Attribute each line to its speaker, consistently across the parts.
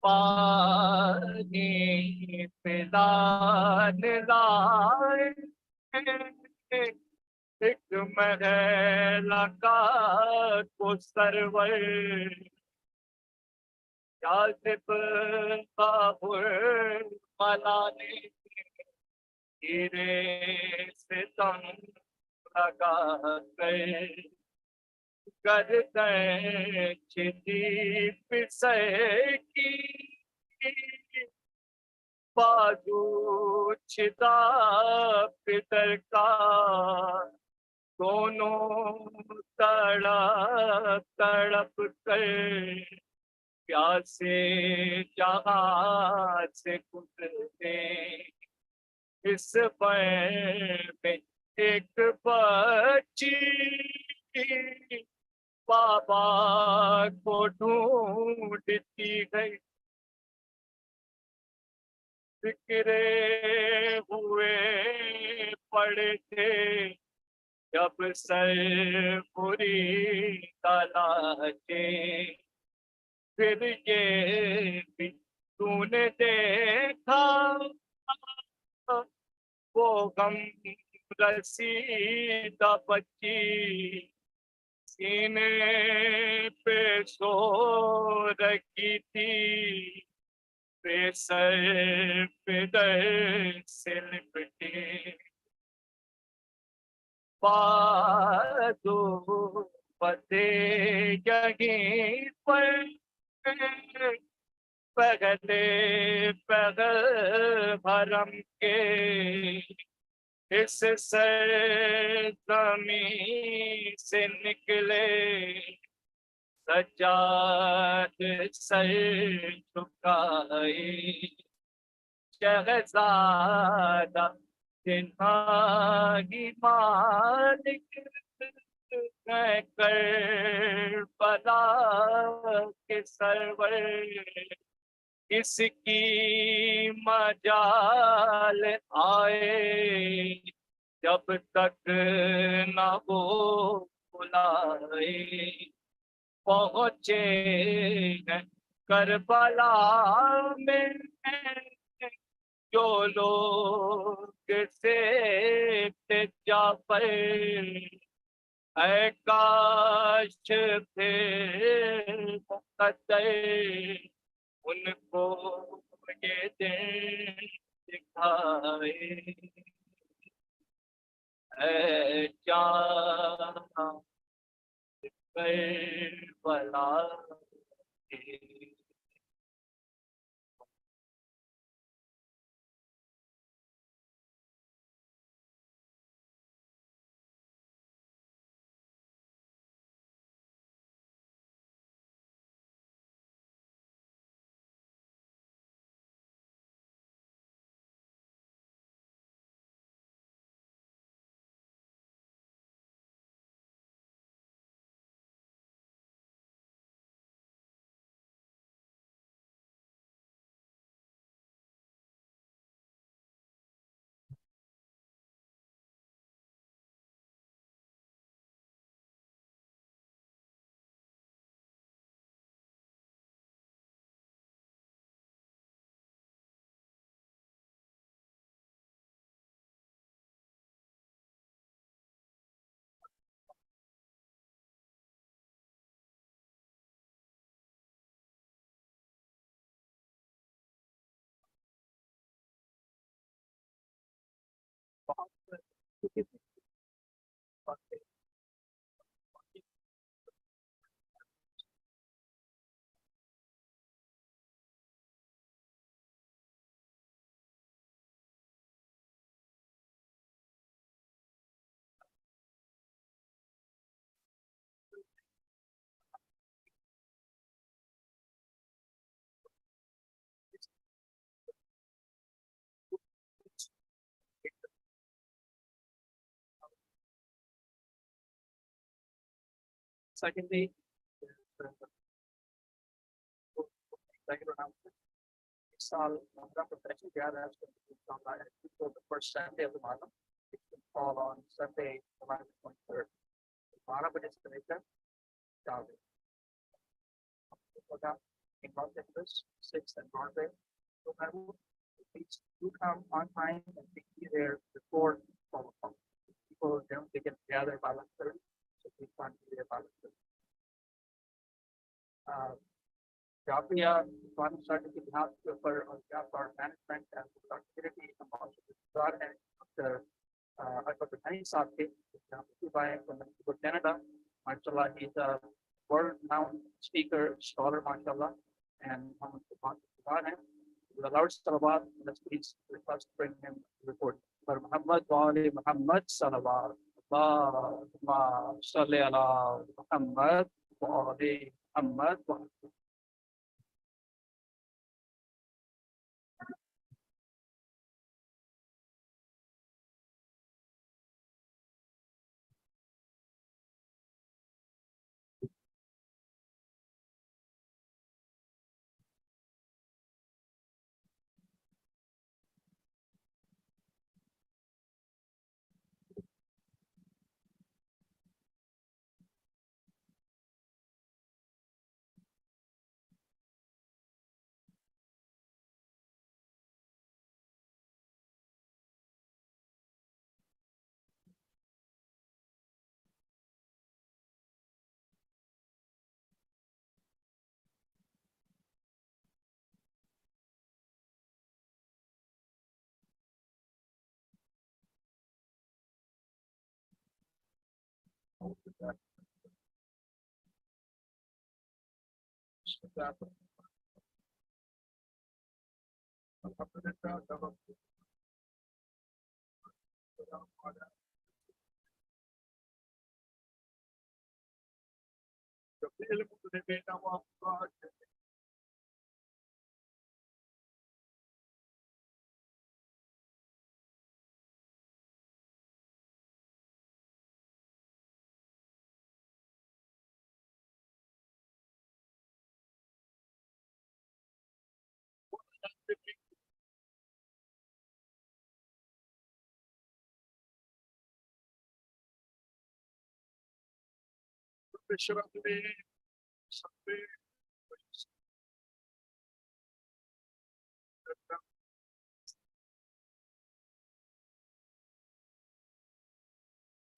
Speaker 1: پانی پلا نظائے ایک محل کا کو سرور جاذب بابر ملانے گرے ستم لگا کر گردن چھتی پسے کی بازو چھتا پتر کا دونوں تڑپ تڑپ کر پیاسے جہاں سے گزرتے اس بین میں ایک بچی بابا کو ڈھونڈتی گئی فکرے ہوئے پڑے تھے جب سر پوری تلاشے پھر یہ بھی تو نے دیکھا وہ غم رسیدہ بچی سینے پہ سو رکھی تھی بے سر پہ در سے لپٹے بازو پتے یہیں پر پہلے پہل حرم کے اس سرزمین سے نکلے سجاد سر جھکائے شہزادہ جنہاں مالک میں کربلا کے سرور اس کی مجال آئے جب تک نہ وہ بلائے پہنچے ہیں کربلا میں جو لوگ سے جعفر اے کاش پھر مقدر ان کو یہ دن دکھائے اے جان کربلا کے Secondly, اس سال ہمارا پروفیشن کیا رہا ہے the first Sunday of the month. It will fall on Sunday, July 23rd. 12 بجے سے لے کر 4 بجے. in Los Angeles, 6 and Broadway. So I would please do come on time and be there before 12 o'clock. People they get together by 11:30, so we can't be there by 11:30. Jafaria Islamic started to have for Jafar management and productivity and also the God and Dr. Hani Saabke, from Canada. MashaAllah, he's a world-renowned speaker, scholar, MashaAllah, and with a large salawat, let's please request to bring him to report. For Muhammad wa ali Muhammad salawat. Allahumma salli ala Muhammad wa ali Muhammad wa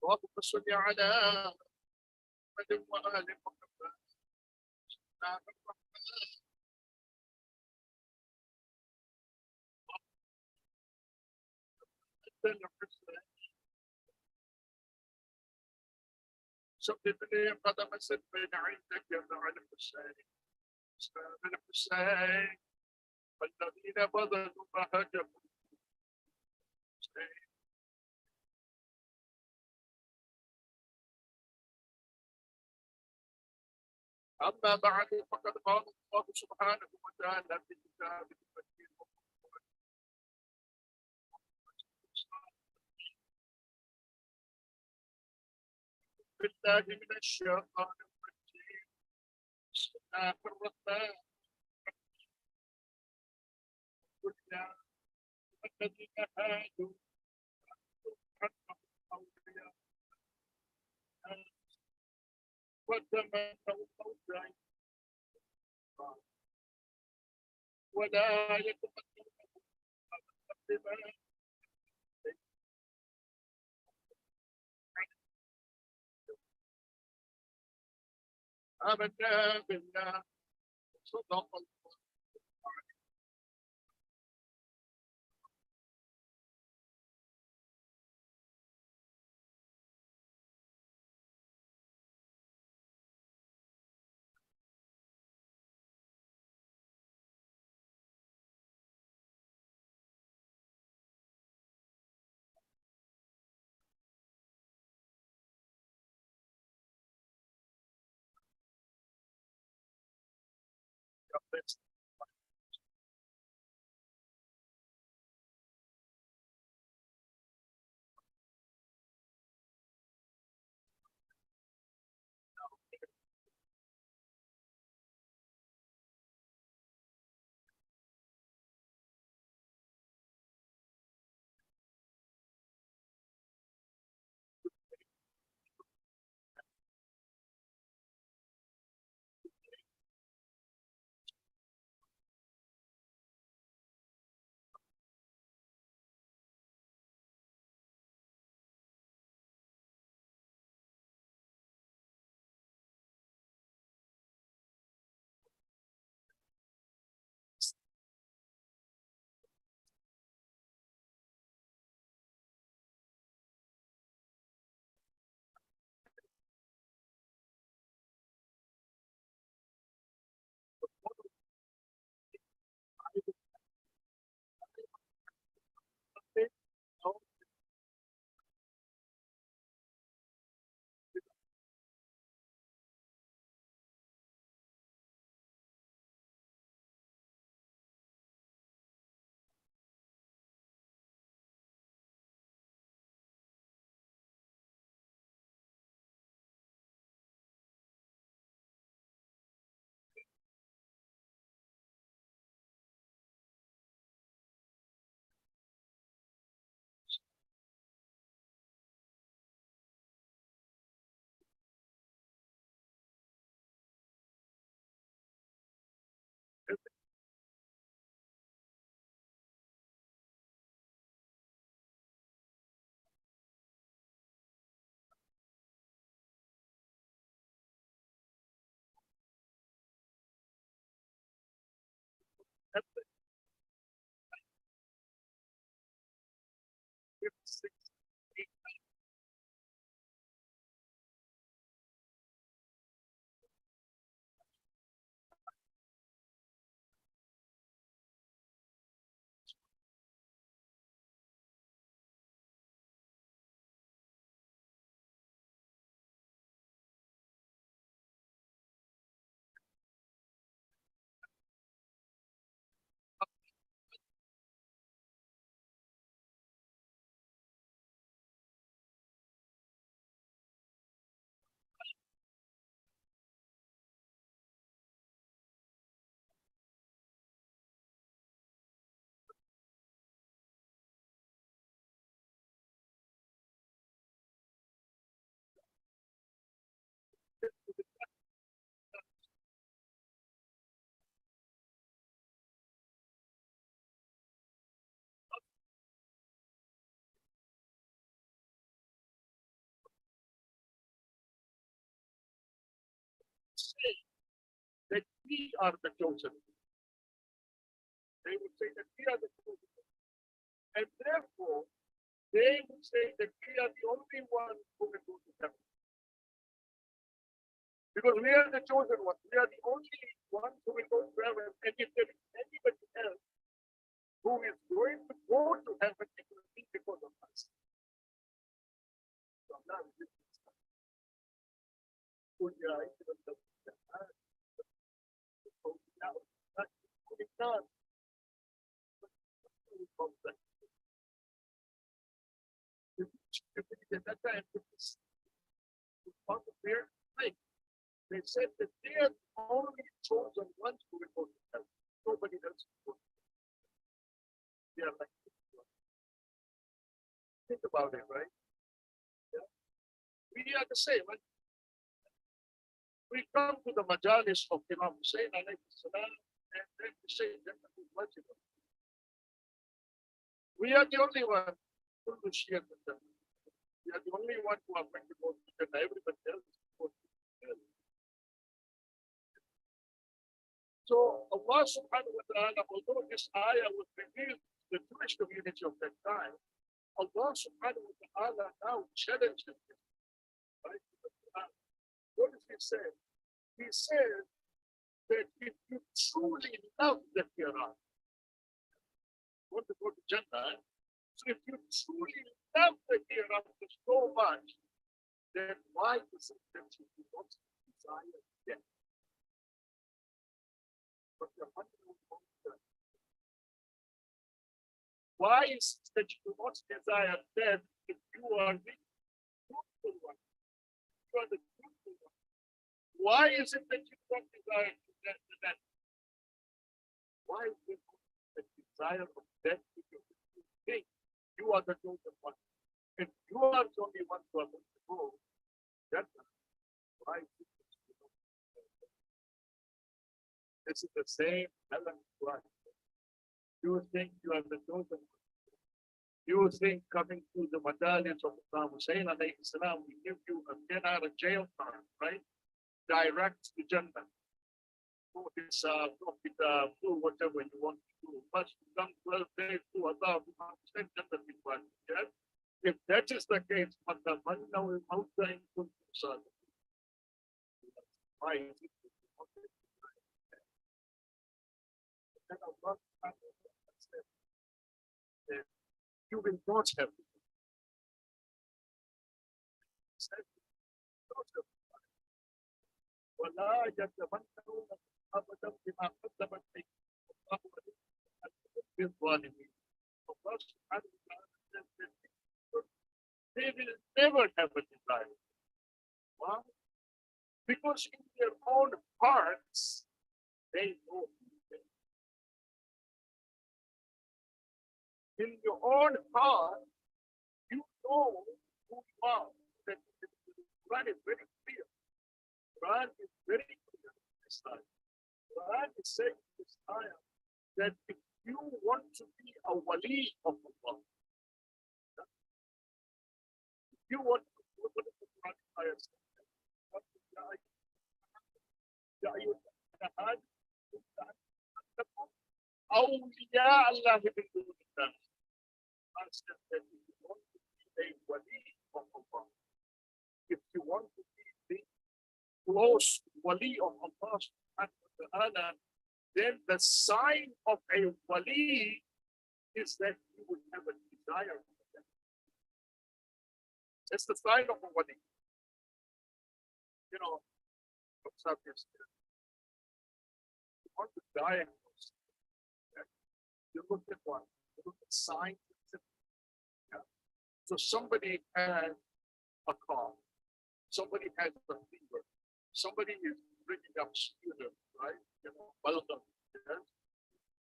Speaker 1: اللهم صل على محمد وآل محمد. سبب لي قدم سبين عندك يا على الحسين. الحسين والذين بذلوا فهجموا الحسين. أما بعد فقد قال الله سبحانه وتعالى في كتابه المجيد بالله من الشيطان الرجيم. بسم الله الرحمن الرحيم. الذين هادوا عنهم أولياء وتمنوا الموت ولا يتمنونه بما آمنا بالله صدق الله. 6, 8. Say that we are the chosen. They would say that we are the chosen. And therefore, they would say that we are the only one who will go to heaven. Because we are the chosen ones. We are the only ones who will go to heaven. And if there is anybody else who is going to go to heaven, it will be because of us. So now, this is that time, they said that they are the only chosen ones who will go to heaven. Nobody else will go. They are like, think about it, right? Yeah. We are the same. Right? We come to the majalis of Imam Hussein alayhi salam, and then we say that we are the only one who will share with them. We are the only one who are going to go to them. Everybody else is going to them. So Allah subhanahu wa ta'ala, although this ayah was revealed to the Jewish community of that time, Allah subhanahu wa ta'ala now challenges them. Right? What does he say? He says that if you truly love the Quran, you want to go to Jannah, so if you truly love the Quran so much, then why is it that you do not desire death? But why is it that you do not desire death if you are the truthful one? You are the truthful one. Why is it that you don't desire death? Why is it the desire of death because you think you are the chosen one? If you are the only one who are going to go, that's why is it that you don't desire death? This is the same element to us. You think you are the chosen one. You think coming to the medallions of Imam Hussein alayhi salam will give you a 10-hour jail time, right? Direct to Jannah. Do this, do whatever you want to do. But come 12 days to Allah, Imam Hussein Jannah will want. Yes? If that is the case, فَتَمَنَّوْا الْمَوْتَ إِن كُنتُمْ صَادِقِينَ. Why is it? Then Allah said that you will not have it. ولا يتمنون ابدا بما قدمت ايديهم الله بالظالمين. Allah subhanahu wa ta'ala says that they will never have a desire. Why? Because in their own hearts, they know. In your own heart, you know who you are. That Quran is very clear. Quran is very clear in this time. Quran is saying in this ayah that if you want to be a wali of Allah, if you want to go to the Quran ayah, أولياء الله من دون الله.
Speaker 2: close wali of Allah subhanahu wa ta'ala, then the sign of a wali is that you would have a desire for them. It's the sign of a wali. You know, what's up here? You want to diagnose. Okay? You look at what? You look at signs. Yeah? So somebody has a cough. Somebody has a fever. Somebody is bringing up sputum, right? You know, balgam, yes?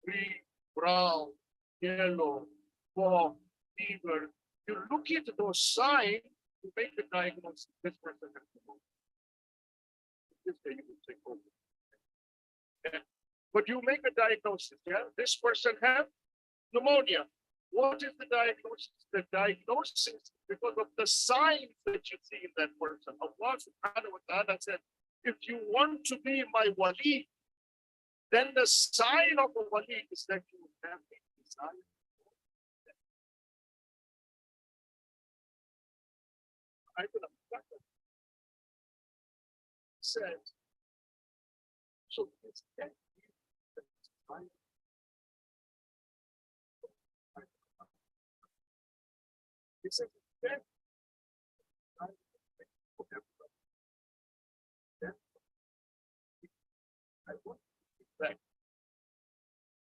Speaker 2: Green, brown, yellow, fog, fever. You look at those signs to make the diagnosis. This person has pneumonia. This day you will say COVID. Yeah. But you make a diagnosis. Yeah, this person has pneumonia. What is the diagnosis? The diagnosis because of the signs that you see in that person. Allah subhanahu wa ta'ala said, if you want to be my wali, then the sign of a wali is that you have a desire. I will have said, so it's that desire. He said, then I want to be back.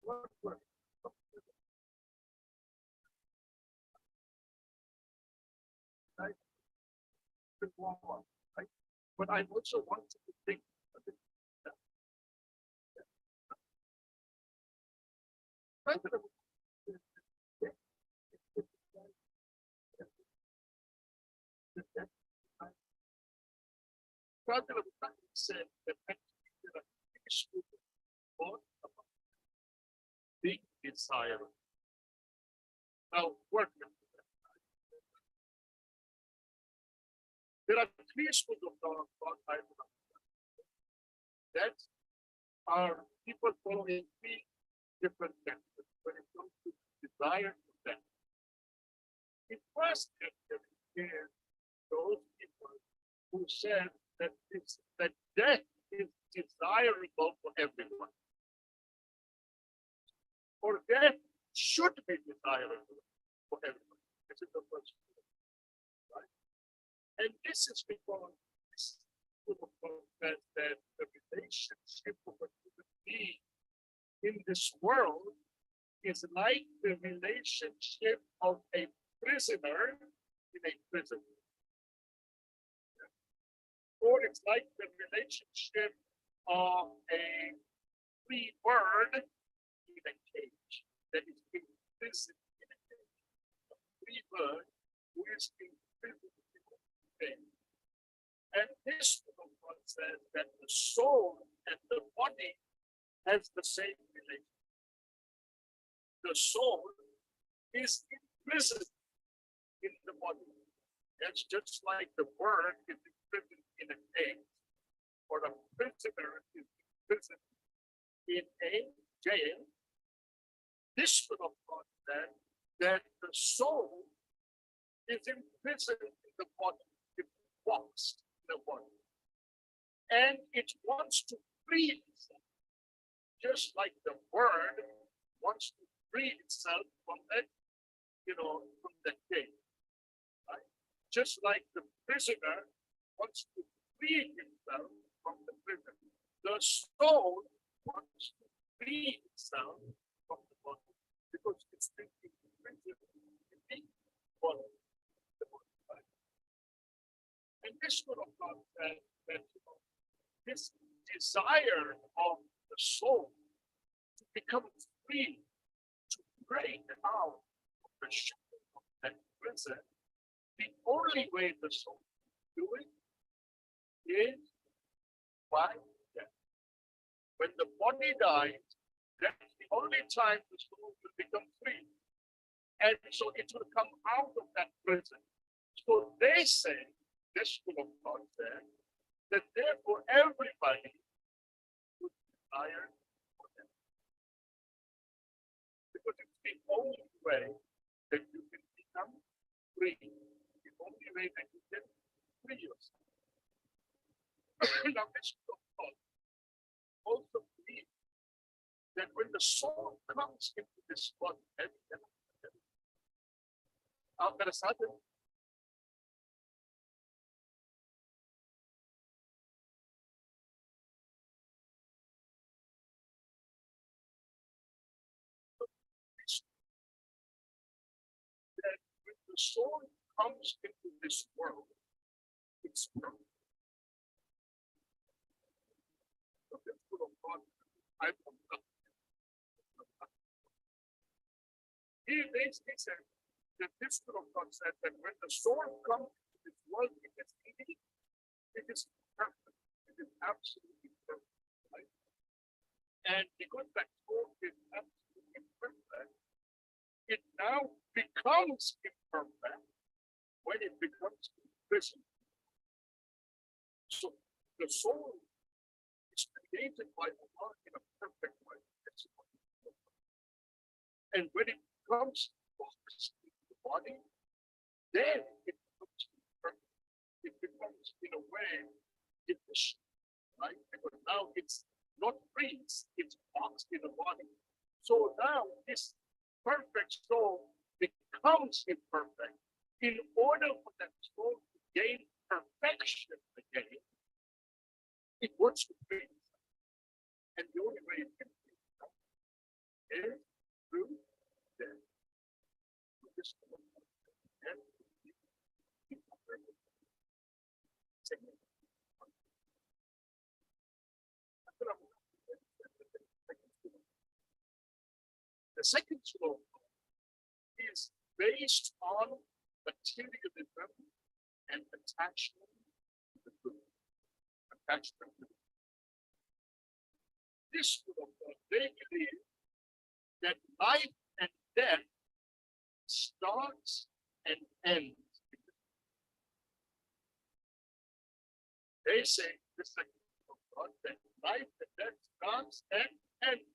Speaker 2: What were right? But I also want to think of it. Father of time said that actually there are three schools about being desirable. Now, work with that. There are three schools of thought that are people following three different methods when it comes to desire for them. The first category is those people who said that death is desirable for everyone. Or death should be desirable for everyone. This is the first one, right? And this is because this group of says that the relationship of a human being in this world is like the relationship of a prisoner in a prison. Or it's like the relationship of a free bird in a cage that is imprisoned in a cage. A free bird who is imprisoned in a cage. And this one says that the soul and the body has the same relationship. The soul is imprisoned in the body. It's just like the bird is imprisoned in a cage, or a prisoner is imprisoned in a jail. This would of course then that the soul is imprisoned in the body. It walks in the body. And it wants to free itself, just like the bird wants to free itself from that, from the cage. Right? Just like the prisoner wants to free himself from the prison. The soul wants to free itself from the body because it's thinking the prison in the body. And this would of course that this desire of the soul to become free, to break out of the shackles of that prison, the only way the soul can do it is by death. When the body dies, that's the only time the soul will become free. And so it will come out of that prison. So they say, this school of thought says, that therefore everybody would desire for them. Because it's the only way that you can become free. The only way that you can free yourself. Now, this God also believes that when the soul comes into this body, after a sudden, that when the soul comes into this world, it's broken. So this will God, I will not. He basically said that this will God said that when the soul comes into this world, it is indeed, it is perfect. It is absolutely perfect. Right? And because that soul is absolutely perfect, it now becomes imperfect when it becomes imprisoned. So the soul is created by Allah in a perfect way. And when it becomes boxed into the body, then it becomes imperfect. It becomes, in a way, deficient, right? Because now it's not free, it's boxed in the body. So now this perfect soul becomes imperfect. In order for that soul to gain perfection again, it wants to free itself. And the only way it can free itself is through death. The second slope is based on materialism and attachment to the good. Attachment to the good. This slope, they believe that life and death starts and ends. They say this is God, that life and death starts and ends.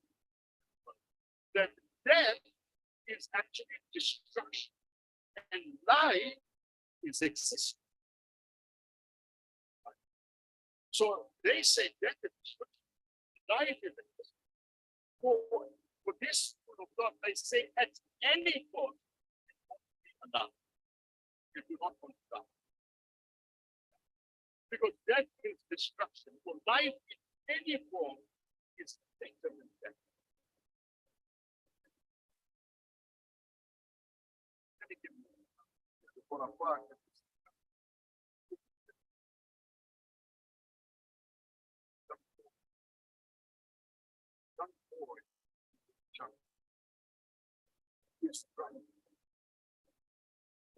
Speaker 2: That death is actually destruction, and life is existence. So they say death is destruction, life is existence. For this school of thought, they say at any cost, enough. You do not want to die. Because death is destruction. For life in any form is greater than death. Is running.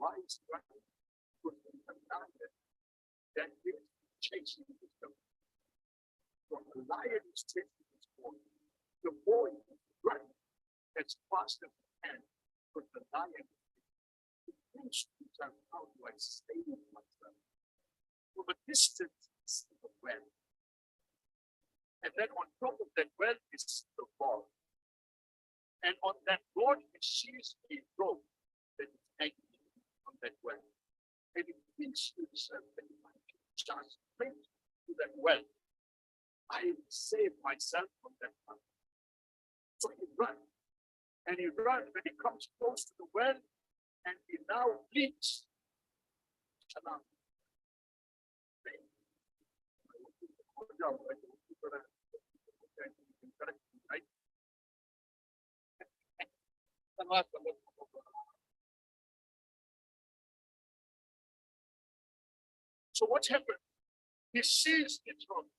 Speaker 2: Why is running? Because we have found that is chasing his dog. So the lion is chasing his boy. The boy is running as fast as he can, but the lion thinks to himself, how do I save myself? Well, the distance is the well. And then on top of that well is the ball. And on that board, he sees a rope that is hanging on that well. And he thinks to himself that if I can just sprint to that well, I will save myself from that well. So he runs. And he runs when he comes close to the well, and he now leaps. So what happened? He sees the rope.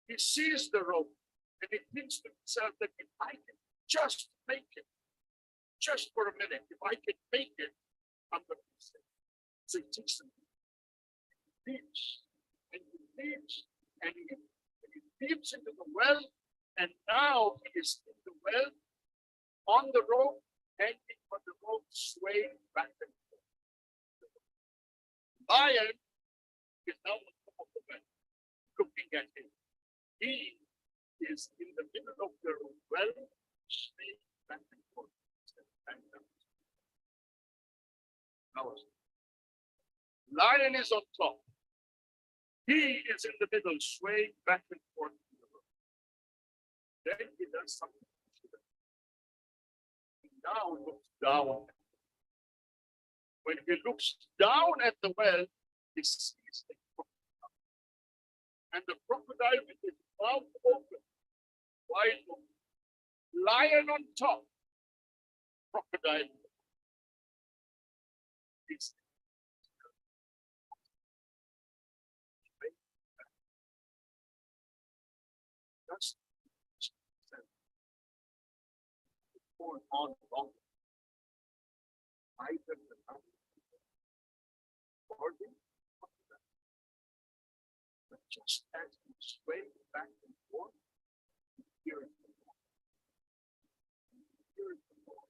Speaker 2: He sees the rope, and he thinks to himself that if I can just make it, just for a minute, if I can make it, I'm going to be safe. So he takes them. He leaps, and he leaps, and he leaps into the well, and now he is in the well, on the rope, hanging on the rope, swaying back and forth. Lion is now on top of the well, looking at him. He is in the middle of the well, swaying back and forth. Lion is on top. He is in the middle, swaying back and forth in the room. Then he does something. He now looks down. When he looks down at the well, he sees a crocodile. And the crocodile with his mouth open, wide open, lion on top, crocodile. It's just going on long. Either the or the crocodile. But just as he swayed back and forth, he hears the Lord. He hears the Lord.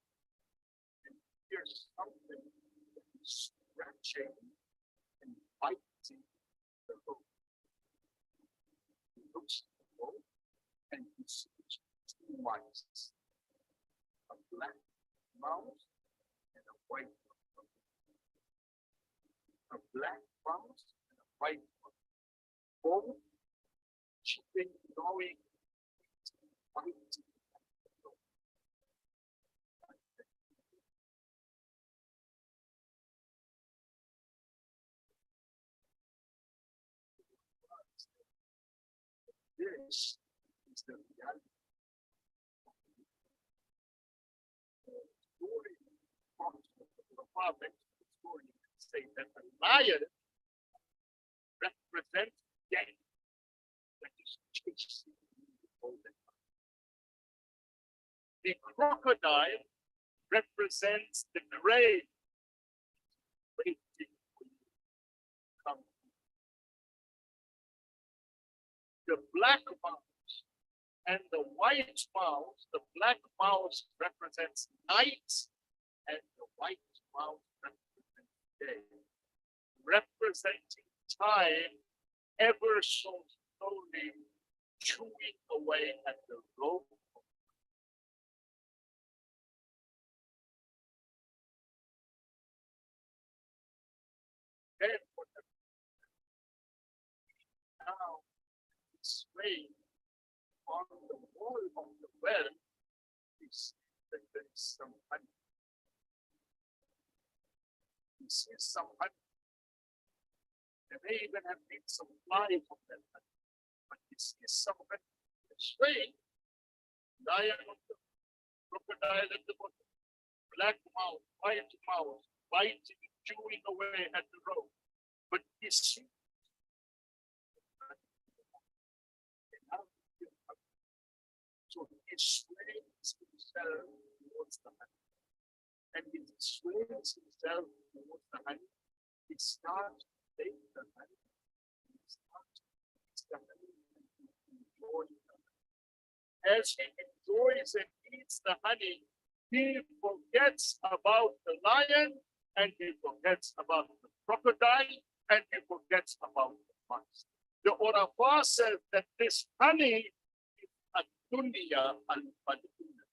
Speaker 2: And he hears something that is scratching and biting the rope. He looks at the rope and he sees two mice, a black mouse and a white mouse. A black mouse and a white mouse. Both chipping, gnawing, biting at the rope. This is the reality. Story from the prophet story say that the lion represents death that is chasing you all the time. The crocodile represents the grave waiting for you to come. The black mouse and the white mouse, the black mouse represents night and the white mouse represents day, representing time ever so slowly chewing away at the rope. And now it's swaying on the wall of the well, you see that there is some honey. You see some honey. There may even have been some flies on that honey, but you see some honey. It's swaying. Lion on the crocodile at the bottom, black mouse, white mouse, biting, chewing away at the rope. But you see, so he sways himself towards the honey. And he sways himself towards the honey. He starts to take the honey. He starts to eat the honey and he enjoys the honey. As he enjoys and eats the honey, he forgets about the lion and he forgets about the crocodile and he forgets about the mice. The Orafa says that this honey is a dunya al-maduna.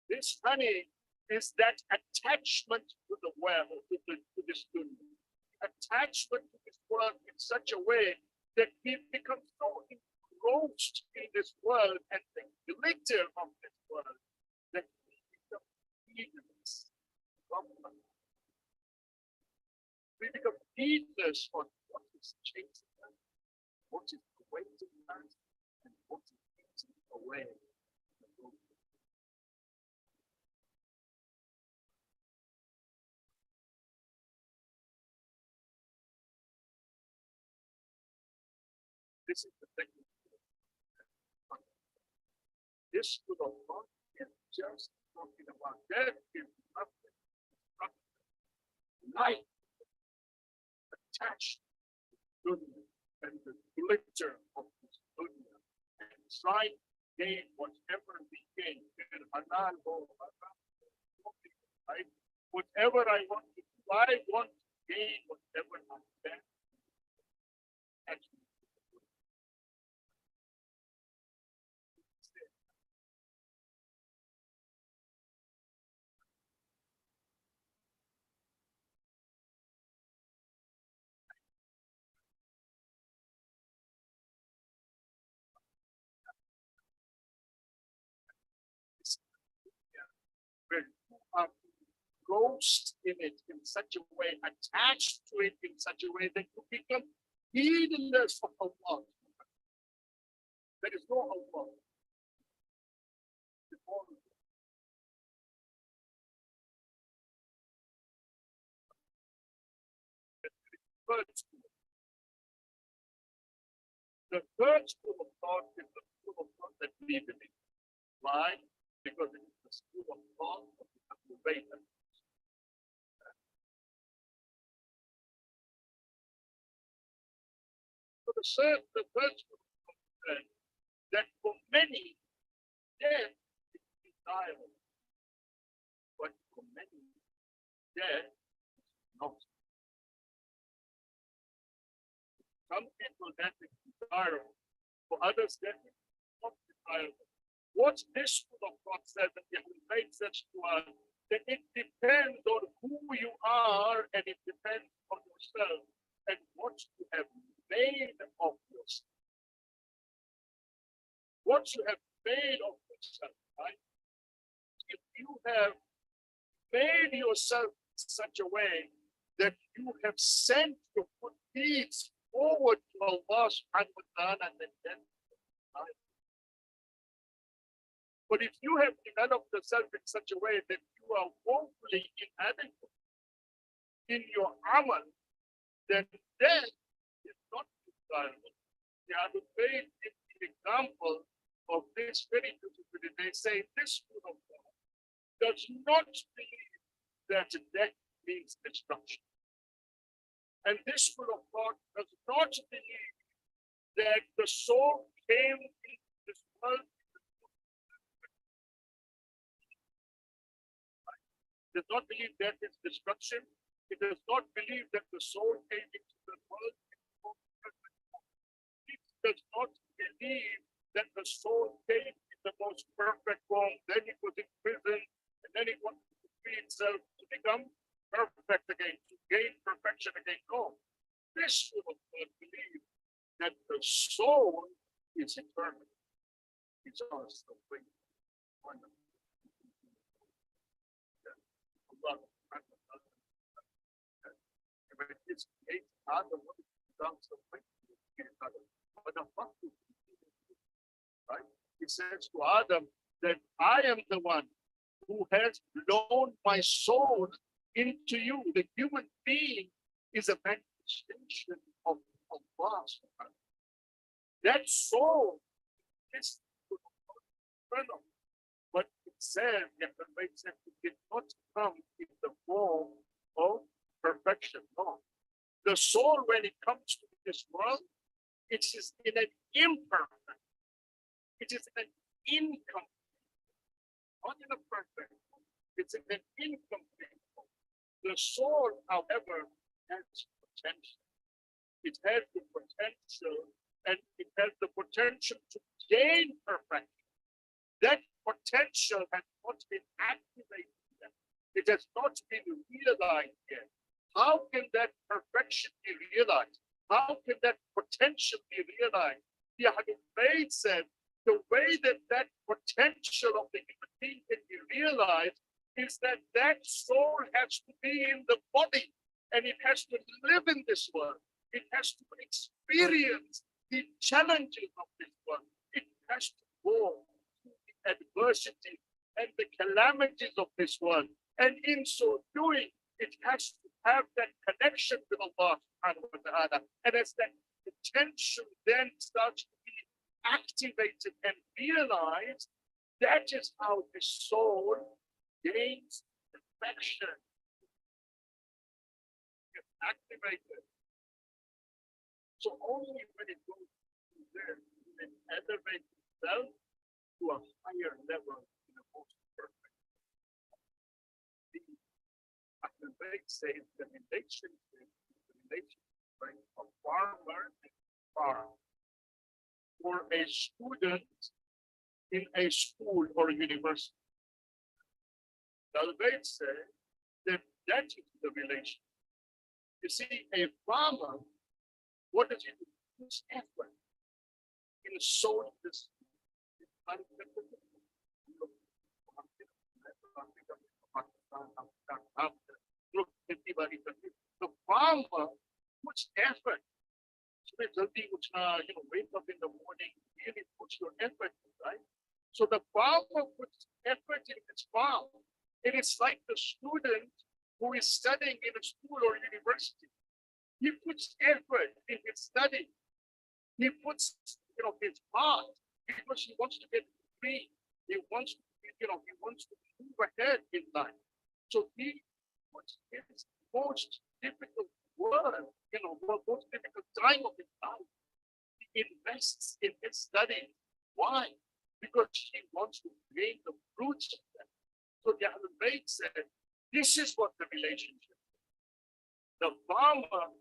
Speaker 2: This honey is that attachment to the well, to this dunya. Attachment to this world in such a way that he becomes so engrossed in this world and the glitter of this world that he becomes heedless from life. We become heedless on what is chasing us, what is awaiting us, and what is eating away. This is the thing. This could have not been just talking about death is nothing. Life attached to dunya and the glitter of this dunya and try to gain whatever we gain. Halal or haram, right? Whatever I want to do, I want to gain whatever I can. Actually, engrossed in it in such a way, attached to it in such a way that you become heedless of Allah. There is no Allah. The third school of thought is the school of thought that we believe. Why? Because it is the school of thought of the Ahlul. So the third school of thought said that for many, death is desirable, but for many, death is not. Some people death is desirable, for others death is not desirable. What this school of thought says, and the Ahlul says to us, that it depends on who you are, and it depends on yourself and what you have made of yourself. What you have made of yourself, right? If you have made yourself in such a way that you have sent your good deeds forward to Allah subhanahu wa ta'ala, then right? But if you have developed yourself in such a way that you are woefully inadequate in your amal, then death is not desirable. The Ahlul Bayt is the example of this very beautifully. They say this school of thought does not believe that death means destruction. And this school of thought does not believe that the soul came into this world. It does not believe death is destruction. It does not believe that the soul came into the world. It does not believe that the soul came in the most perfect form. Then it was in prison, and then it wanted to free itself to become perfect again, to gain perfection again. No, this will not believe that the soul is eternal. It's also great. Wonderful. Right? He says to Adam that I am the one who has blown my soul into you. The human being is a manifestation of Allah. That soul is eternal. But it says, it did not come in the form of perfection. No. The soul, when it comes to this world, it is in an imperfect, it is in an incomplete, not in a perfect, it's in an incomplete form. The soul, however, has potential. It has the potential, and it has the potential to gain perfection. That potential has not been activated yet. It has not been realized yet. How can that perfection be realized? How can that potential be realized? The Ahlul Bayt said the way that that potential of the human being can be realized is that that soul has to be in the body, and it has to live in this world. It has to experience the challenges of this world. It has to go through the adversity and the calamities of this world. And in so doing, it has to have that connection with Allah subhanahu wa ta'ala. And as that potential then starts to be activated and realized, that is how the soul gains perfection. It's activated. So only when it goes through there, it elevates itself to a higher level in the most perfect. The Vedic says the relationship right, of farmer and farm. For a student in a school or university, the Vedic says that is the relation. You see, a farmer, what does he do? His effort in sowing this. Pakistan, Afghanistan, look, everybody, the farmer puts effort. So jaldi uchna, wake up in the morning, really puts your effort in, right? So the farmer puts effort in his farm. It is like the student who is studying in a school or university. He puts effort in his study. He puts, his heart because he wants to get free. He wants to, he wants to move ahead in life. So he puts his most difficult work, most difficult time of his life. He invests in his study. Why? Because he wants to gain the fruits of that. So the other Bayt said, this is what the relationship is. The farmer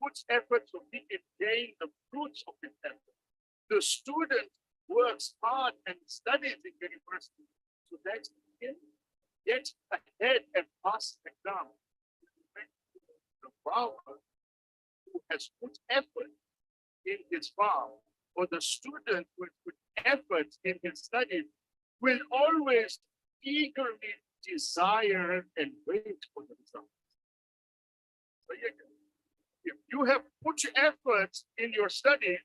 Speaker 2: puts effort so he can gain the fruits of his effort. The student works hard and studies in university so that he can get ahead and pass the exam. The farmer who has put effort in his farm, or the student who has put effort in his studies, will always eagerly desire and wait for the results. So if you have put effort in your studies,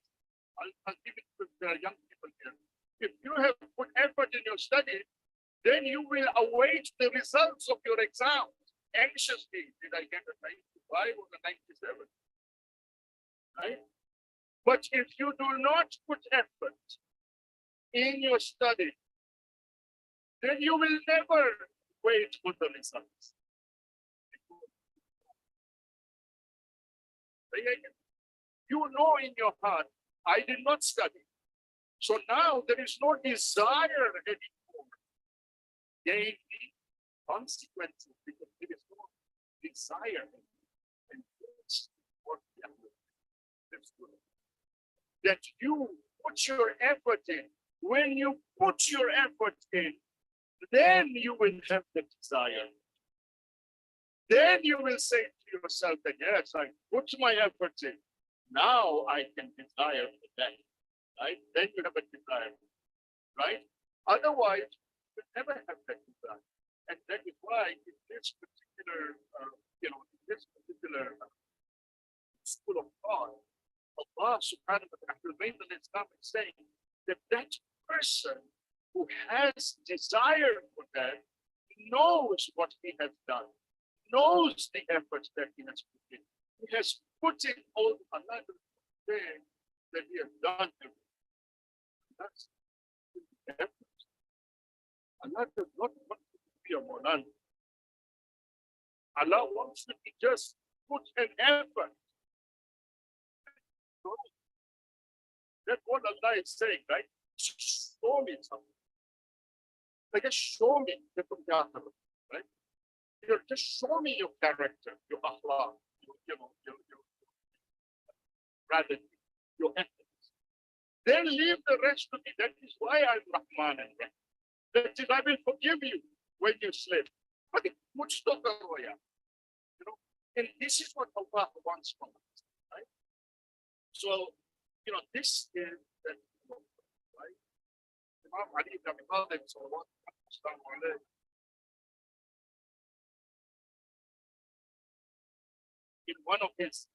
Speaker 2: I'll give it to the young people here. If you have put effort in your studies, then you will await the results of your exams anxiously. Did I get a 95 or a 97? Right? But if you do not put effort in your study, then you will never wait for the results. You know in your heart, I did not study. So now there is no desire anymore. Gain consequences because there is no desire and for that you put your effort in. When you put your effort in, then you will have the desire. Then you will say to yourself that, yes, I put my effort in. Now I can desire that, right? Then you have a desire, right? Otherwise, you will never have that desire. And that is why in this particular, school of thought, Allah subhanahu wa ta'ala is saying that that person who has desire for that knows what he has done, knows the efforts that he has put in. He has put in all another thing that he has done. That's the effort. Allah does not want to be a molan. Allah wants to be just put an effort. That's what Allah is saying, right? Show me something. Like, just show me the Quran, right? Just show me your character, your akhlaq, your gratitude, your ethics. Then leave the rest to me. That is why I'm Rahman and Rahim. That is, I will forgive you when you slip. But and this is what Allah wants from us, right? So, this is that, right? Imam Ali ibn Abi Talib, in one of his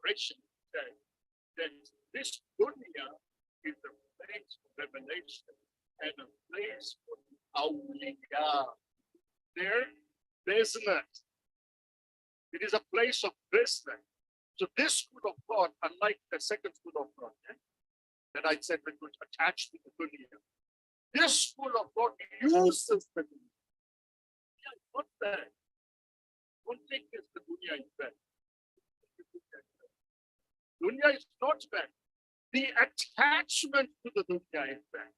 Speaker 2: narrations, said that this dunya is a place of revelation and a place for awliya. Their business. It is a place of business. So this school of thought, unlike the second school of thought, that I said it was attached to the dunya, this school of thought uses the dunya. Yeah, it's not bad. Don't think this the dunya is bad. Dunya is not bad. The attachment to the dunya is bad.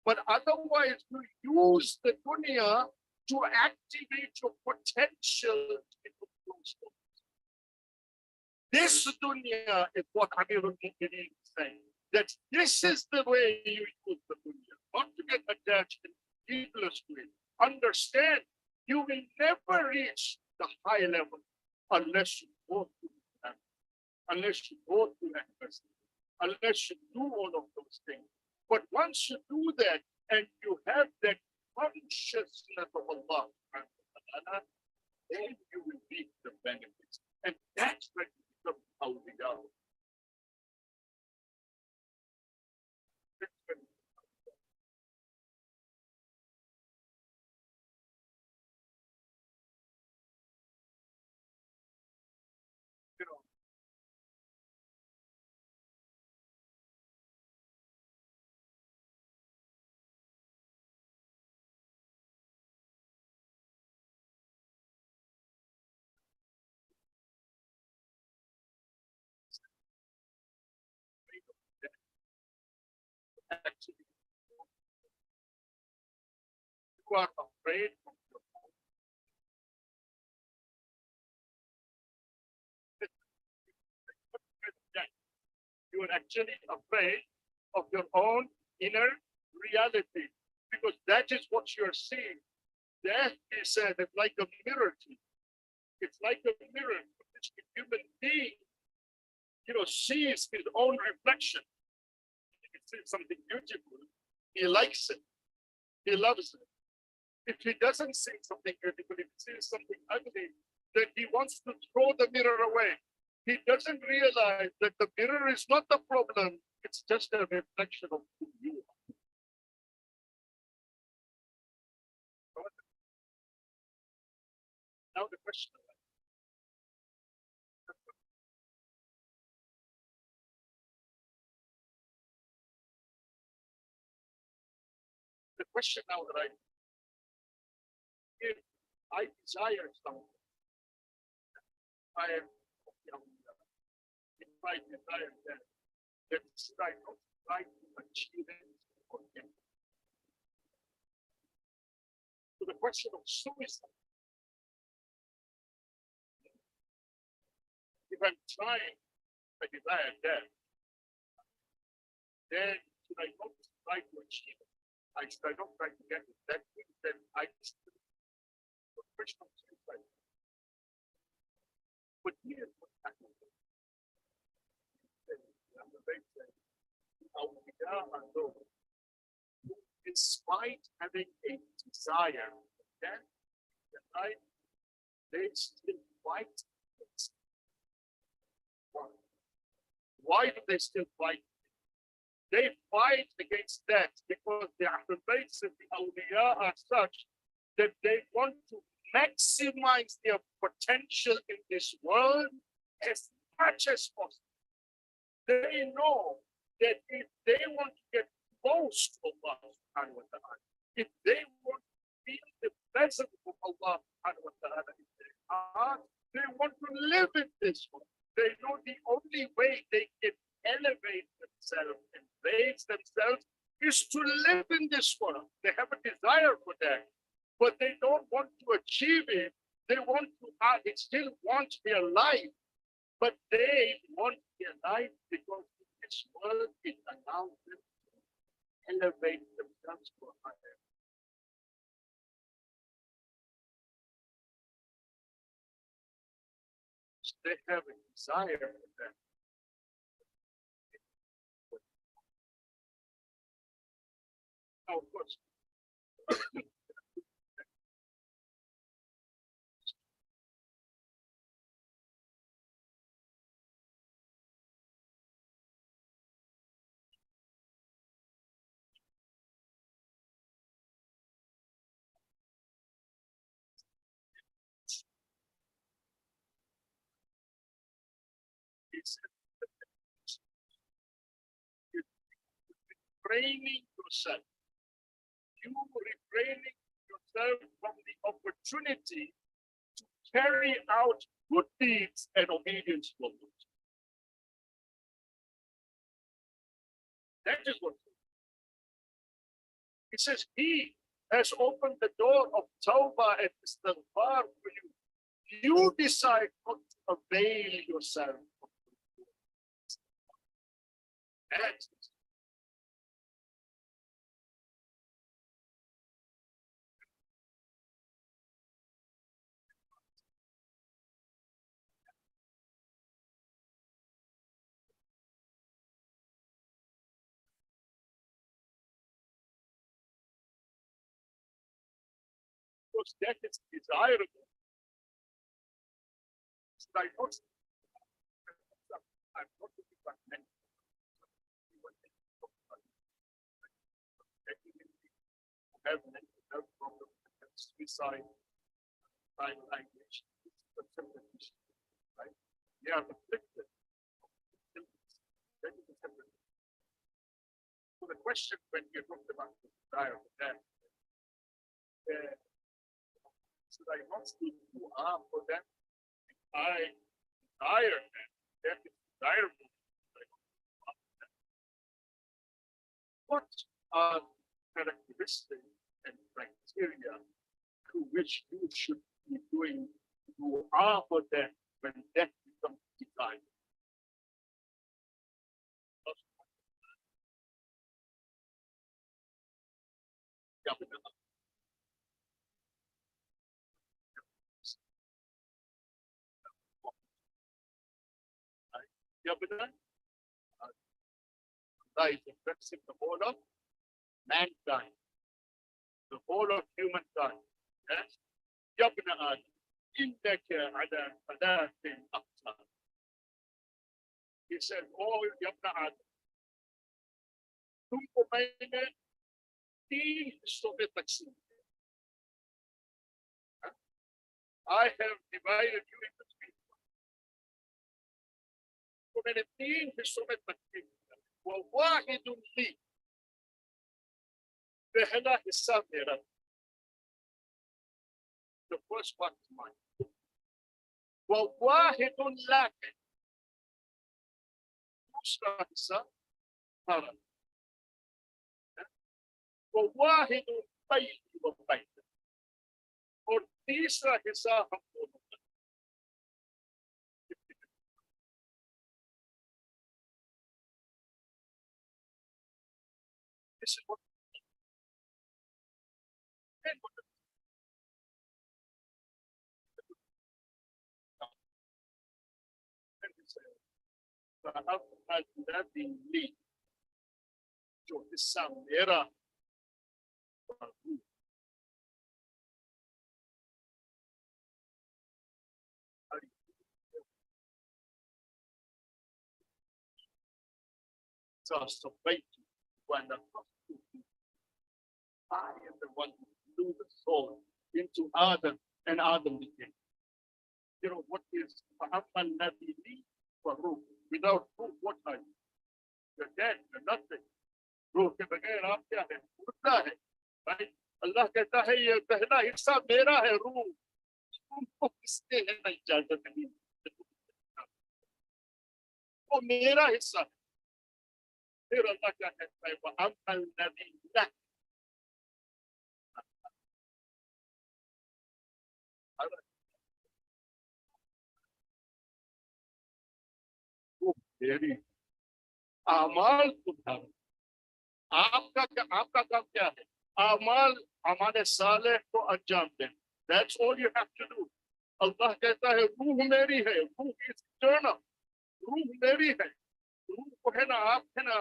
Speaker 2: But otherwise, you use the dunya to activate your potential into those things. This dunya is what Amirul Mu'mineen is saying. That this is the way you use the dunya. Not to get attached and heedless to it. Understand, you will never reach the high level unless you go through that. Unless you go through adversity. Unless you do all of those things. But once you do that and you have that consciousness of Allah, then you will reap the benefits. And that's when you become awliya. That's when, you know, actually, you are afraid of your own death. You are actually afraid of your own inner reality because that is what you're seeing. Death is like a mirror to you. It's like a mirror in which the human being, sees his own reflection. If he sees something beautiful, he likes it, he loves it. If he doesn't see something beautiful, if he sees something ugly, then he wants to throw the mirror away. He doesn't realize that the mirror is not the problem, it's just a reflection of who you are. Now the question now that if I desire something, I am, if I desire that, then should I not try to achieve it or get it? So the question of suicide, if I'm trying, I desire that, then should I not try to achieve it? I should I not try to get it? That means that I still the question of suicide. But here's what happens. Despite having a desire, then right, they still fight. Why do they still fight? They fight against that because the Ahlul Bayt and the Awliya are such that they want to maximize their potential in this world as much as possible. They know that if they want to get close to Allah subhanahu wa ta'ala, if they want to feel the presence of Allah subhanahu wa ta'ala in their heart, they want to live in this world. They know the only way they can elevate themselves and raise themselves is to live in this world. They have a desire for that, but they don't want to achieve it. They want to, they still want their life, but they want their life because this world it allows them to elevate themselves to a higher. They have a desire for that. Now, of course, it's training yourself. You refraining yourself from the opportunity to carry out good deeds and obedience to Allah. That is what it says. He has opened the door of tawbah and istighfar for you. You decide not to avail yourself. That because that is desirable. So I not, I'm not looking for men. Have mental health problems, have suicide, language, right? They are afflicted. So the question when you talked about the desire for them, should I not do dua for them? I desire them. That is desirable. What are characteristics and criteria to which you should be doing dua for them when death becomes desire? Ya benar, Allah is addressing the whole of mankind, the whole of humankind. Yes? Ya benar Adam, innaka ala thalathin aqsam. He said, oh, ya benar Adam, तुमको मैंने 3 हिस्सों में तकसीम किया. I have divided you into 3. तो मैंने 3 हिस्सों में तकसीम किया. ववाहिद ली, पहला हिस्सा मेरा. The first part is mine. ववाहिद लक, दूसरा हिस्सा हमारा. ववाहिद बैनी व बैन, और तीसरा हिस्सा हम दोनों का. This is what الذي لي, जो हिस्सा मेरा when I am the one who blew the soul into Adam, and Adam became. You know what is without proof? What are you? You're dead. You're nothing. रूह के बगैर आप क्या है? मुर्दा है. Right? अल्लाह कहता है ये पहला हिस्सा मेरा है. रूह तुमको किसने है ना इजाजत नहीं, वो मेरा हिस्सा है. फिर अल्लाह क्या कहता है? वअम्मल लज़ी लक, वो मेरी. आमाल तुम्हारा. आपका काम क्या है? आमाल हमारे साले को अंजाम दें. That's all you have to do. अल्लाह कहता है रूह मेरी है. रूह इज इटर्नल. रूह मेरी है. रूह को है ना, आप है ना,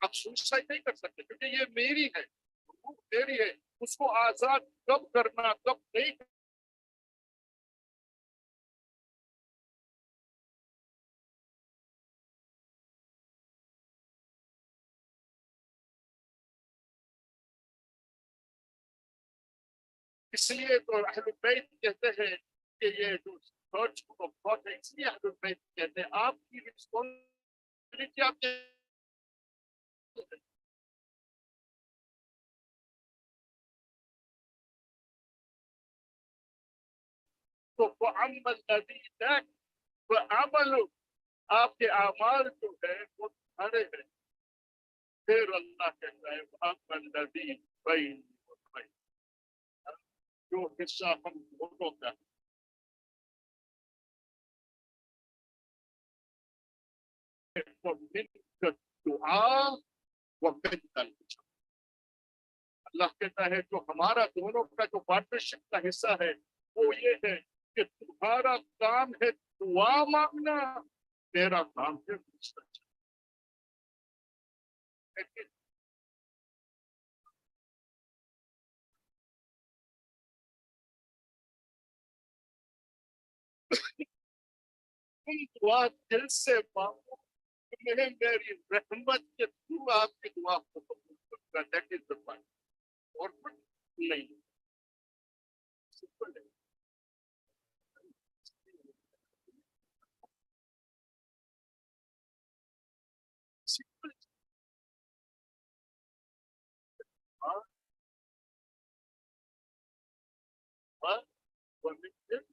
Speaker 2: आप सुसाइड नहीं कर सकते क्योंकि ये मेरी है. रूह मेरी है. उसको आजाद कब करना कब नहीं करना, इसलिए तो अहले बैत कहते हैं कि ये जो थर्ड स्कूल ऑफ थॉट है, इसलिए अहले बैत कहते हैं आपकी रिस्पॉन्सिबिलिटी आपके. तो वअम्मल लज़ी लक, वअमल, आपके अमाल जो है वो तुम्हारे हैं. फिर अल्लाह कहता है वअम्मल लज़ी बैनी व बैन, जो हिस्सा हम दोनों का. दुआ व मिन्नल, अल्लाह कहता है जो हमारा दोनों का जो पार्टनरशिप का हिस्सा है वो ये है कि तुम्हारा काम है दुआ मांगना, मेरा काम है रिसर्च. तुम दुआ दिल से मांगो, तुम्हें मेरी रहमत के थ्रू आपकी दुआ को कबूल करूंगा। That is the point. और कुछ नहीं, सिंपल है। सिंपल। हाँ हाँ, permission.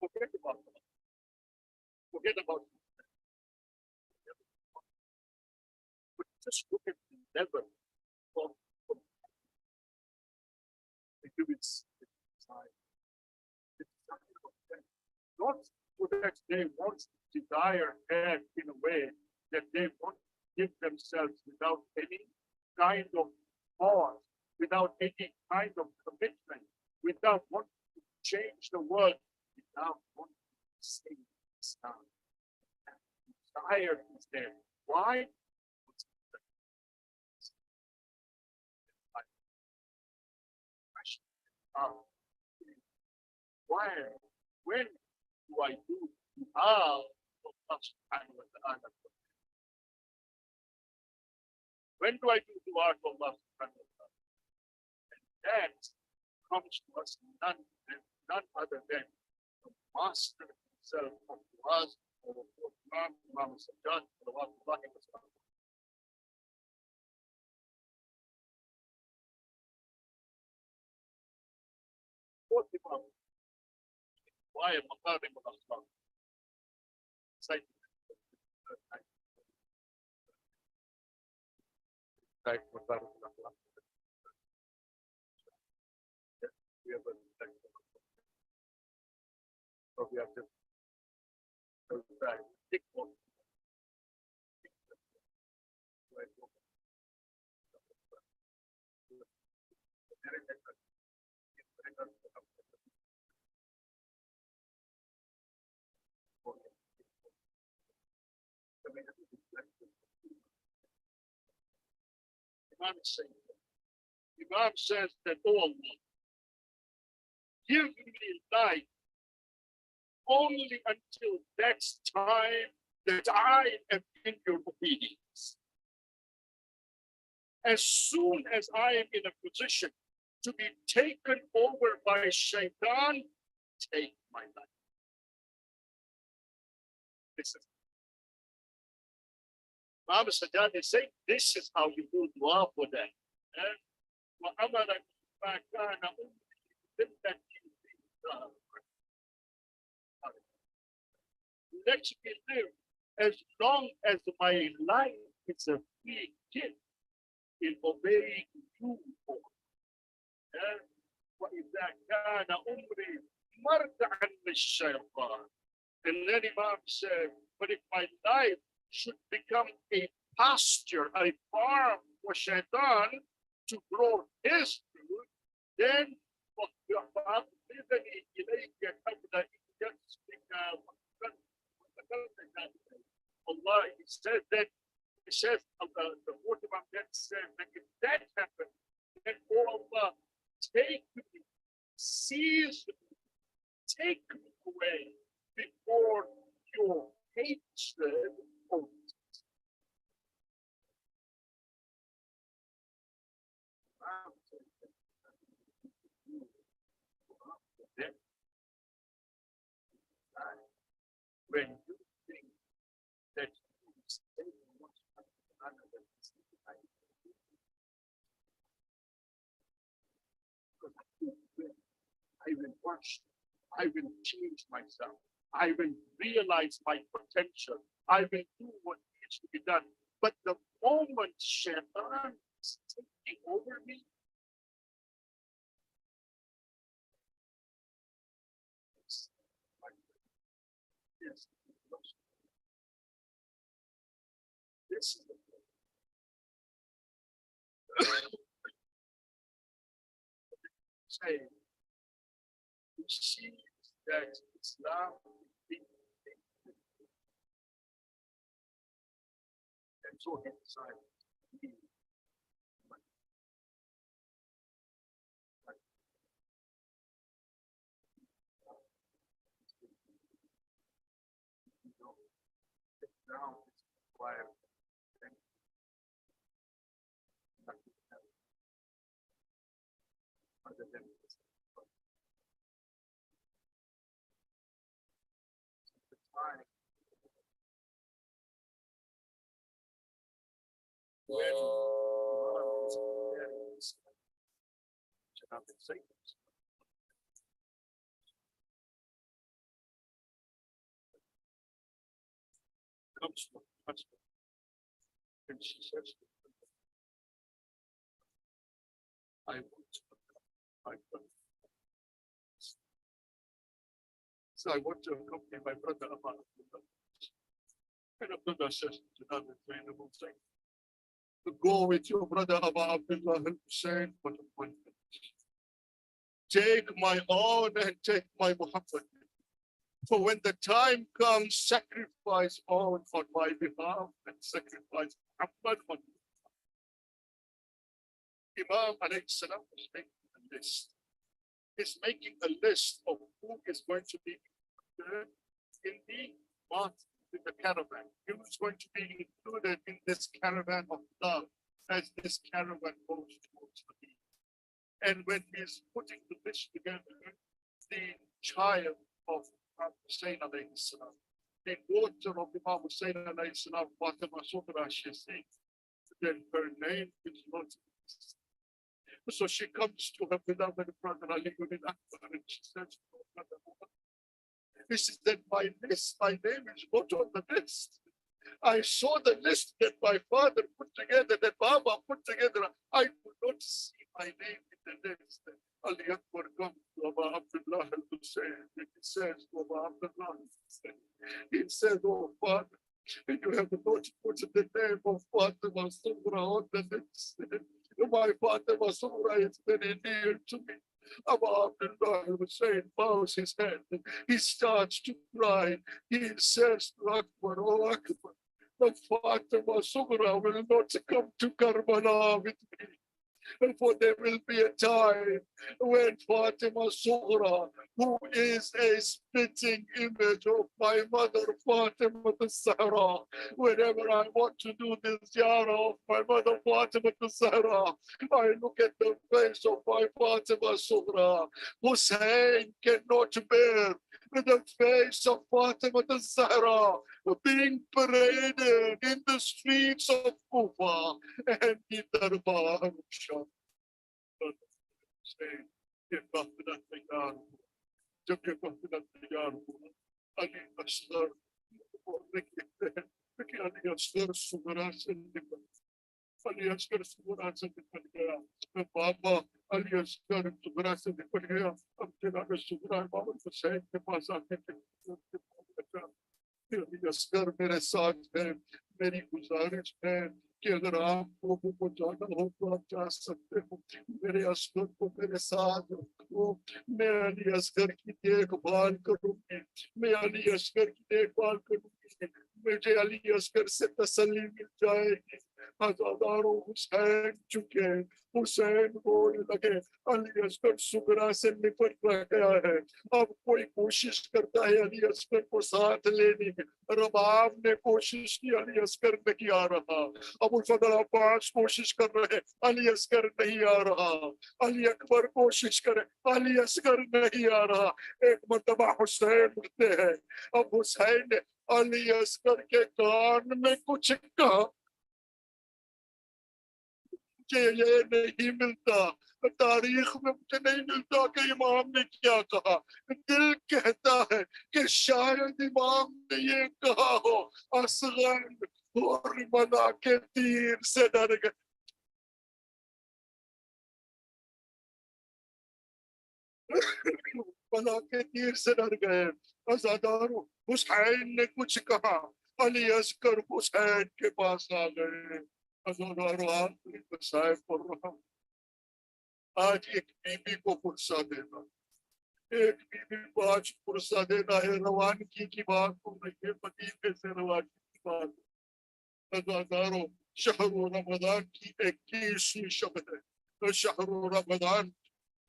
Speaker 2: Forget about it. Forget about it. But just look at the level of the human side. Not so that they want to desire death in a way that they want to give themselves without any kind of pause, without any kind of commitment, without wanting to change the world, without wanting to save Islam. Desire is there. Why? Why? When do I do dua for Allah subhanahu wa ta'ala? When do I do dua for Allah subhanahu wa ta'ala? And that comes to us none other than the master himself of duas, or Imam Sajjad, salawatullahi wa sallam. Fourth Imam, why Maqarim al-Akhlaq? Like, Maqarim al-Akhlaq. We have a so we have to take one. Imam says that, oh Allah, give me life only until next time that I am in your obedience. As soon as I am in a position to be taken over by shaitan, take my life. This is Imam Sajjad is saying this is how you do dua for them. Let me live as long as my life is a free gift in obeying you. وإذا كان أمري مرتعا للشيطان. And then Imam said, but if my life should become a pasture, a farm for shaitan to grow his food, then Allah, he said that, he says, the fourth Imam then said that if that happens, then oh Allah, take me, seize me, take me away before your hatred of when you think that you stay much another I will wash, I will change myself, I will realize my potential, I will do what needs to be done. But the moment Shaitan is taking over me, this is the say, we see that Islam is being and so he decided to be now it's required other than the time when Iran is preparing this Islamic statements. Comes from the husband, and she says to him, I want to become my brother. So I want to accompany my brother Abu Abdullah. And Abdullah says to another trainable thing, to go with your brother Abu Abdullah al-Hussein, but one thing. Take my own and take my Muhammad. For when the time comes, sacrifice all on my behalf and sacrifice Muhammad on Imam alayhi salam is making a list. He's making a list of who is going to be included in the month, in the caravan. Who's going to be included in this caravan of love as this caravan goes towards the Eid. And when he's putting the list together, the child of Imam Hussein alayhi salam, the daughter of Imam Hussein alayhi salam, Fatima Sughra, she says, then her name is not. So she comes to her beloved brother Ali ibn Akbar and she says, oh, brother, he says that my name is not on the list. I saw the list that my father put together, that Baba put together. I could not see my name in the list. Ali Akbar comes to Abu Abdullah al-Hussein and he says to Abu Abdullah al-Hussein, he says, oh father, you have not put the name of Fatima Sughra on the list. My Fatima Sughra is very dear to me. Abu Abdullah al-Hussein bows his head. He starts to cry. He says to Akbar, oh Akbar, the Fatima Sughra will not come to Karbala with me. For there will be a time when Fatima Sughra, who is a spitting image of my mother Fatima al-Zahra, whenever I want to do this ziyarah of my mother Fatima al-Zahra, I look at the face of my Fatima Sughra. Hussein cannot bear the face of Fatima al-Zahra being paraded in the streets of Kufa and the Darbar of Shah. Say, give up that thing, to give up that thing, Ali Asghar, Ali Asghar Sughra se nikal, Ali Asghar Sughra se nikal gaya, Baba Ali Asghar Sughra se nikal gaya, ab Janab Sughra Imam Hussain ke paas aake Ali Asghar mere saath hai, meri guzarish hai कि अगर आप लोगों को जाना हो तो आप जा सकते हो मेरे असगर को मेरे साथ रखो मैं अली असगर की देखभाल करूंगी मैं अली असगर की देखभाल करूंगी मुझे अली असगर से तसल्ली मिल जाएगी हजारों हुसैन चुके हुसैन बोलने लगे अली असगर सुगरा से निपट गया है अब कोई कोशिश करता है अली असगर को साथ लेने की रबाब ने कोशिश की अली असगर नहीं आ रहा अबू फजल अब्बास कोशिश कर रहे अली असगर नहीं आ रहा अली अकबर कोशिश करे अली असगर नहीं आ रहा एक मर्तबा हुसैन उठते हैं अब हुसैन ने अली असगर के कान में कुछ कहा कि ये नहीं मिलता तारीख में मुझे नहीं मिलता कि इमाम ने क्या कहा दिल कहता है कि शायद इमाम ने ये कहा हो असगर और मना के तीर से डर गए मना के तीर से डर गए अजादारों हुसैन ने कुछ कहा علی اصغر حسین کے پاس آ گئے. آج ایک بیوی کو پرسہ دینا, ایک بیوی کو آج پرسہ دینا ہے. روانگی کی بات ہو رہی ہے, مدینے سے روانگی کی بات. عزادارو, شہر رمضان کی 21ویں شب ہے. شہر رمضان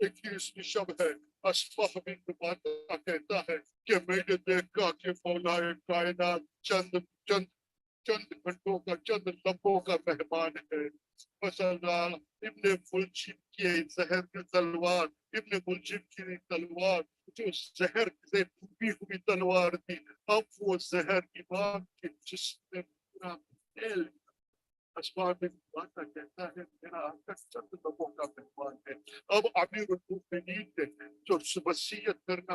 Speaker 2: 21ویں شب ہے. اصبح بن ماتا کہتا ہے کہ میں نے دیکھا کہ مولا کائنات چند چند چند گھنٹوں کا, چند لمحوں کا مہمان ہے. ابن ملجم کی زہر کی تلوار, ابن ملجم کی تلوار جو زہر سے ڈوبی ہوئی تلوار تھی, اب وہ زہر امام کے جسم میں پورا تیل. اسباب بات کہتا ہے میرا آقا چند لوگوں کا مہمان ہے. اب امیر المؤمنین نے جو وصیت کرنا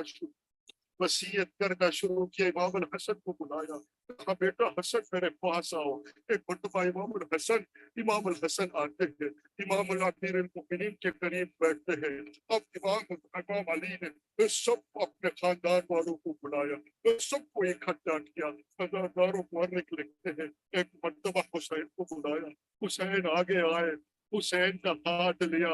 Speaker 2: شروع کیا, امام الحسن کو بلایا, کہا بیٹا حسن میرے پاس آؤ. ایک مرتبہ امام الحسن آتے ہیں, امام امیر المؤمنین کے قریب بیٹھتے ہیں. اب امام علی نے سب اپنے خاندان والوں کو بلایا, سب کو اکٹھا کیا. ہزارداروں مورخ لکھتے ہیں ایک مرتبہ حسین کو بلایا, حسین آگے آئے, حسین کا ہاتھ لیا,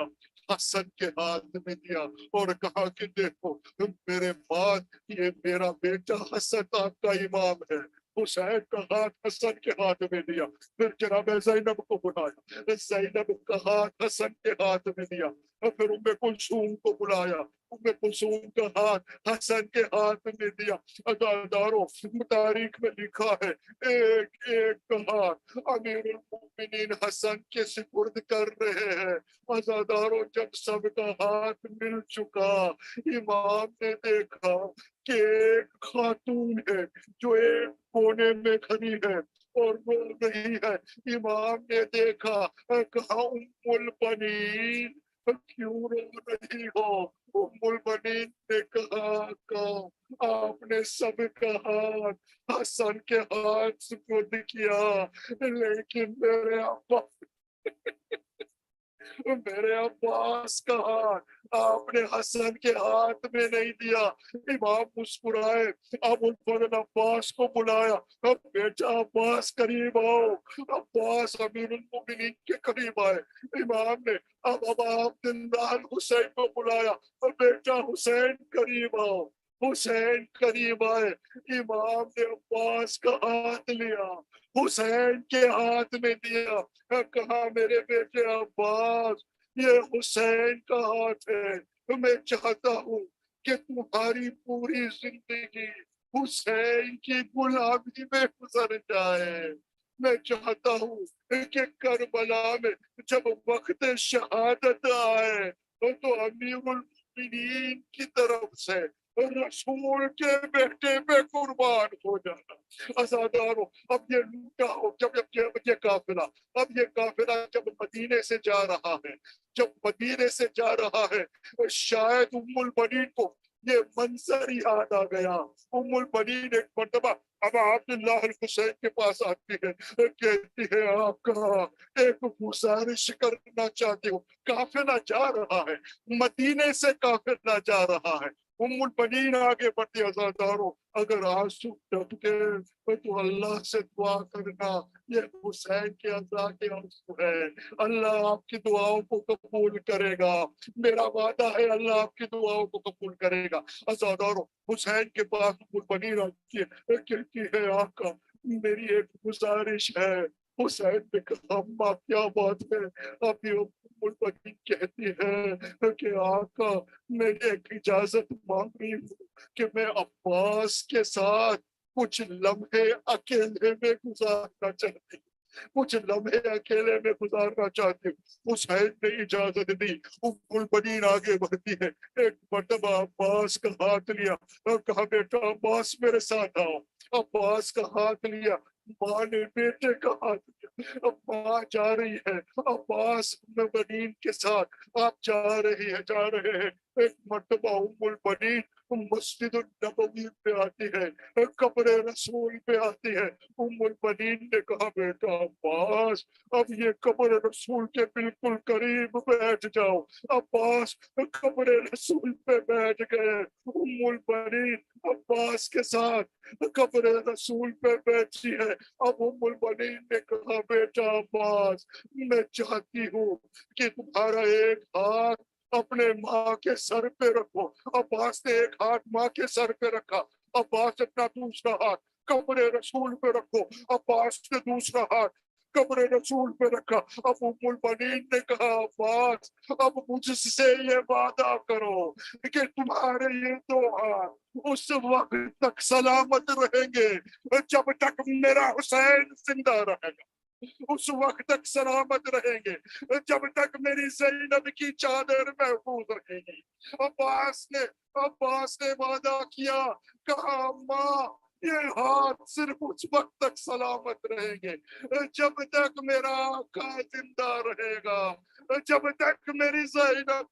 Speaker 2: حسن کے ہاتھ میں دیا اور کہا کہ دیکھو میرے بعد یہ میرا بیٹا حسن آپ کا امام ہے. حسین کا ہاتھ حسن کے ہاتھ میں دیا. پھر جناب زینب کو بلایا, زینب کا ہاتھ حسن کے ہاتھ میں دیا. اور پھر ام کلثوم کو بلایا, ام کلثوم کا ہاتھ حسن کے ہاتھ میں دیا. عزاداروں تاریخ میں لکھا ہے ایک ایک ہاتھ امیر المؤمنین حسن کے سپرد کر رہے ہیں. عزاداروں جب سب کا ہاتھ مل چکا, امام نے دیکھا کہ ایک خاتون ہے جو ایک کونے میں کھڑی ہے اور رو رہی ہے. امام نے دیکھا, کہا ام البنین کیوں رو رہی ہو؟ ام البنین نے کہا آپ نے سب کا ہاتھ حسن کے ہاتھ سپرد کیا, لیکن میرے عباس کا ہاتھ آپ نے حسن کے ہاتھ میں نہیں دیا. امام مسکرائے, ابو الفضل عباس کو بلایا, اب بیٹا عباس قریب آؤ. عباس امیر المؤمنین کے قریب آئے. امام نے اب ابا عبداللہ الحسین کو بلایا, اور بیٹا حسین قریب آؤ. حسین قریب آئے. امام نے عباس کا ہاتھ لیا, حسین کے ہاتھ میں دیا, کہا میرے بیٹے عباس یہ حسین کا ہاتھ ہے. میں چاہتا ہوں کہ تمہاری پوری زندگی حسین کی غلامی میں گزر جائے. میں چاہتا ہوں کہ کربلا میں جب وقت شہادت آئے تو امیر المؤمنین کی طرف سے رسول کے بیٹے پہ قربان ہو جانا. عزاداروں اب یہ لوٹا ہو, جب یہ قافلہ, اب یہ قافلہ جب مدینے سے جا رہا ہے, جب مدینے سے جا رہا ہے, شاید ام البنین کو یہ منظر یاد آ گیا. ام البنین ایک مرتبہ ابا عبداللہ الحسین کے پاس آتی ہے, کہتی ہے آقا ایک گزارش کرنا چاہتی ہوں. قافلہ جا رہا ہے, مدینے سے قافلہ جا رہا ہے. ام البنین آگے بڑھتی, عزاداروں اگر آنسو ٹپکے تو اللہ سے دعا کرنا یہ حسین کے عزا کے آنسو ہے. اللہ آپ کی دعاؤں کو قبول کرے گا, میرا وعدہ ہے اللہ آپ کی دعاؤں کو قبول کرے گا. عزاداروں حسین کے پاس ام البنین آتی ہے, کہتی ہے آقا میری ایک گزارش ہے. حسین نے کہا اماں کیا بات ہے؟ ابھی ام البنین کہتی ہے کہ آقا میں ایک اجازت مانگ رہی ہوں کہ میں عباس کے ساتھ کچھ لمحے اکیلے میں گزارنا چاہتی ہوں, کچھ لمحے اکیلے میں گزارنا چاہتی ہوں. حسین نے اجازت دی. ام البنین آگے بڑھتی ہے, ایک مرتبہ عباس کا ہاتھ لیا اور کہا بیٹا عباس میرے ساتھ آؤ. عباس کا ہاتھ لیا, ماں نے بیٹے کا ہاتھ لیا. ماں جا رہی ہے, عباس البنین کے ساتھ آپ جا رہے ہیں. ایک مرتبہ ام البنین मस्जिद नबवी पे आती है, कब्र रसूल पे आती है। उम्मुल बनीन ने कहा, बेटा अब्बास, अब ये कब्र रसूल के बिल्कुल करीब बैठ जाओ। अब्बास कब्र रसूल पे बैठ गए। उम्मुल बनीन अब्बास के साथ कब्र रसूल पे बैठी है। अब उम्मुल बनीन ने कहा, बेटा अब्बास, मैं चाहती हूँ कि तुम्हारा एक हाथ अपने माँ के सर पे रखो। अब्बास ने एक हाथ माँ के सर पे रखा। अब्बास अपना दूसरा हाथ कब्र रसूल पे रखो। अब्बास ने दूसरा हाथ कब्र रसूल पे रखा। अब उम्मुल बनीन ने कहा, अब्बास, अब मुझसे ये वादा करो कि तुम्हारे ये दो हाथ उस वक्त तक सलामत रहेंगे जब तक मेरा हुसैन जिंदा रहेगा। उस वक्त तक सलामत रहेंगे जब तक मेरी ज़ैनब की चादर महफूज रहेगी। अब्बास ने वादा किया, कहा, माँ, ये हाथ सिर्फ उस वक्त तक सलामत रहेंगे जब तक मेरा आका जिंदा रहेगा, जब तक मेरी ज़ैनब।